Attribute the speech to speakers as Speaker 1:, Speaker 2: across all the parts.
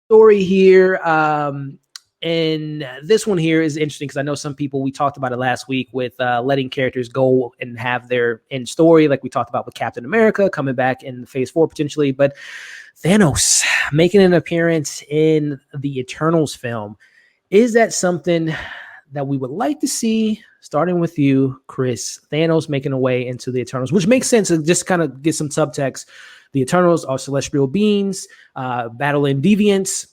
Speaker 1: story here. And this one here is interesting because I know some people, we talked about it last week with letting characters go and have their end story, like we talked about with Captain America coming back in Phase 4 potentially. But Thanos making an appearance in the Eternals film. Is that something that we would like to see, starting with you, Chris? Thanos making a way into the Eternals, which makes sense. To just kind of get some subtext. The Eternals are celestial beings, battling deviants.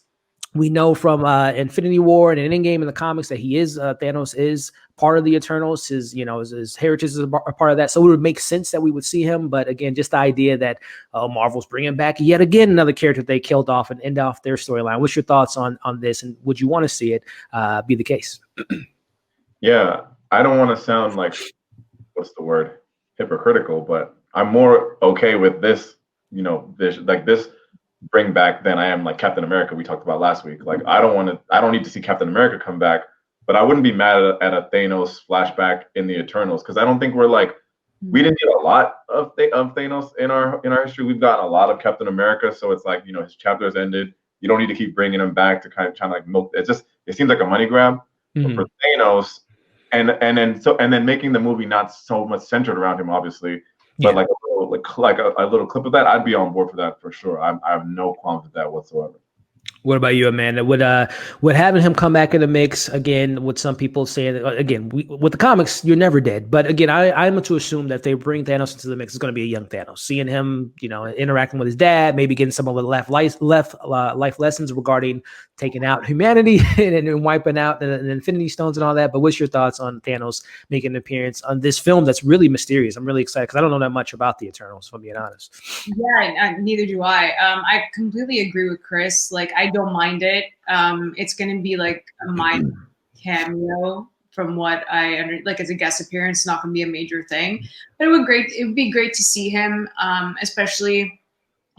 Speaker 1: We know from Infinity War and Endgame in the comics that he is Thanos is part of the Eternals. His heritage is a part of that. So it would make sense that we would see him. But again, just the idea that Marvel's bringing back yet again another character they killed off and end off their storyline. What's your thoughts on this? And would you want to see it be the case?
Speaker 2: Yeah, I don't want to sound like, what's the word, hypocritical, but I'm more okay with this, this bring back than I am like Captain America we talked about last week. Like I don't need to see Captain America come back, but I wouldn't be mad at a Thanos flashback in the Eternals, because I don't think we didn't get a lot of Thanos in our history. We've gotten a lot of Captain America, so it's like, his chapter has ended. You don't need to keep bringing him back to kind of trying to like milk. It seems like a money grab.
Speaker 1: Mm-hmm.
Speaker 2: But for Thanos, and then making the movie not so much centered around him, obviously, but like a little clip of that, I'd be on board for that for sure. I have no qualms with that whatsoever.
Speaker 1: What about you, Amanda? Would having him come back in the mix again? With some people saying again, with the comics, you're never dead. But again, I'm to assume that if they bring Thanos into the mix, it's going to be a young Thanos. Seeing him, interacting with his dad, maybe getting some of the life lessons regarding taking out humanity and wiping out the Infinity Stones and all that. But what's your thoughts on Thanos making an appearance on this film that's really mysterious? I'm really excited because I don't know that much about the Eternals, if I'm being honest.
Speaker 3: Yeah, neither do I. I completely agree with Chris. Like, I don't mind it. It's going to be like a minor cameo from what I like as a guest appearance, not going to be a major thing. But it would be great to see him, especially,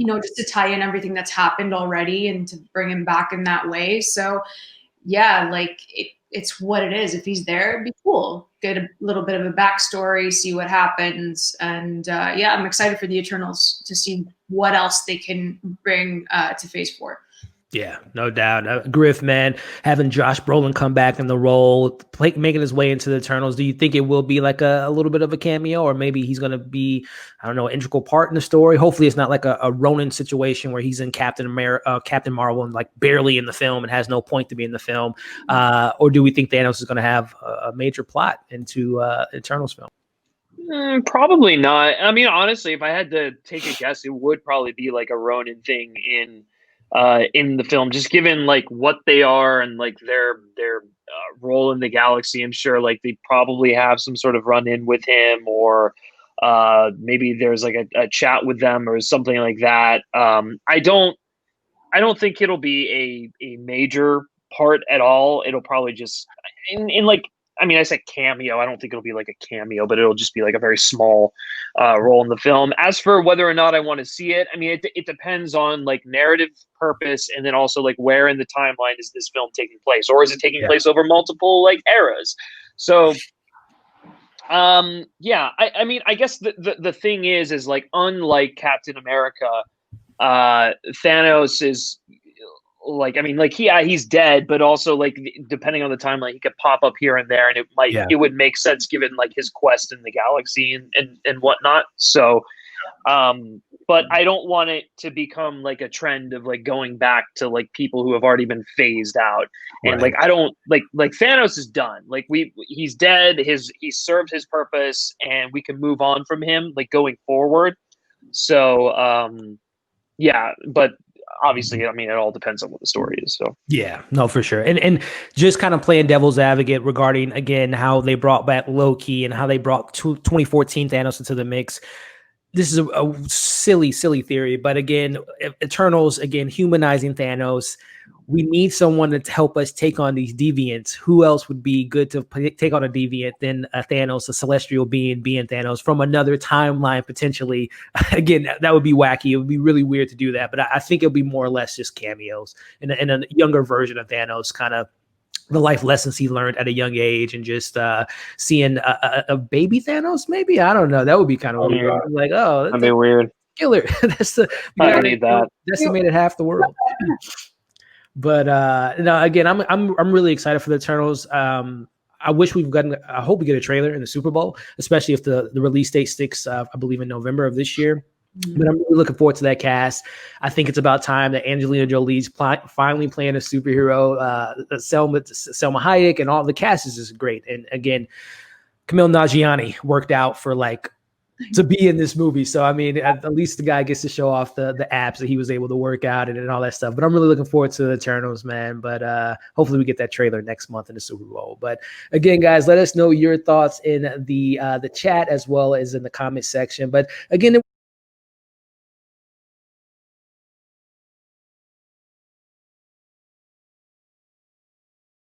Speaker 3: just to tie in everything that's happened already and to bring him back in that way. So yeah, like it's what it is. If he's there, it'd be cool. Get a little bit of a backstory, see what happens. And yeah, I'm excited for the Eternals to see what else they can bring to Phase 4.
Speaker 1: Yeah, no doubt. Griff, man, having Josh Brolin come back in the role, making his way into the Eternals, do you think it will be like a little bit of a cameo, or maybe he's going to be, I don't know, an integral part in the story? Hopefully it's not like a Ronin situation where he's in Captain Marvel and like barely in the film and has no point to be in the film. Or do we think Thanos is going to have a major plot into Eternals film?
Speaker 4: Probably not. I mean, honestly, if I had to take a guess, it would probably be like a Ronin thing in the film, just given like what they are and like their role in the galaxy. I'm sure like they probably have some sort of run in with him, or maybe there's like a chat with them or something like that. I don't think it'll be a major part at all. It'll probably just in like, I mean, I said cameo. I don't think it'll be like a cameo, but it'll just be like a very small role in the film. As for whether or not I want to see it, I mean, it depends on like narrative purpose, and then also like where in the timeline is this film taking place, or is it taking place over multiple like eras? So, yeah, I mean, I guess the thing is like, unlike Captain America, Thanos is. Like, I mean, like he's dead, but also like depending on the timeline, he could pop up here and there, and it would make sense given like his quest in the galaxy and whatnot. So, but I don't want it to become like a trend of like going back to like people who have already been phased out, and like I don't like Thanos is done. Like he's dead. He served his purpose, and we can move on from him like going forward. So, yeah, but. Obviously, I mean, it all depends on what the story is. So
Speaker 1: yeah, no, for sure. And just kind of playing devil's advocate regarding, again, how they brought back Loki and how they brought 2014 Thanos into the mix. This is a silly theory, but again, Eternals, again, humanizing Thanos. We need someone to help us take on these deviants. Who else would be good to take on a deviant than Thanos, a celestial being Thanos from another timeline, potentially? Again, that would be wacky. It would be really weird to do that, but I think it'll be more or less just cameos in a younger version of Thanos, kind of the life lessons he learned at a young age, and just seeing a baby Thanos, maybe. I don't know. That would be kind of weird. Like, oh,
Speaker 4: that'd be weird.
Speaker 1: Killer. I don't need that. Decimated half the world. But no, again, I'm really excited for the Eternals. I wish I hope we get a trailer in the Super Bowl, especially if the release date sticks, I believe in November of this year. But I'm really looking forward to that cast. I think it's about time that Angelina Jolie's finally playing a superhero. Selma Hayek and all the cast is just great. And again, Kumail Nanjiani worked out for to be in this movie. So, I mean, at least the guy gets to show off the abs that he was able to work out and all that stuff. But I'm really looking forward to the Eternals, man. But hopefully we get that trailer next month in the Super Bowl. But again, guys, let us know your thoughts in the chat as well as in the comment section. But again,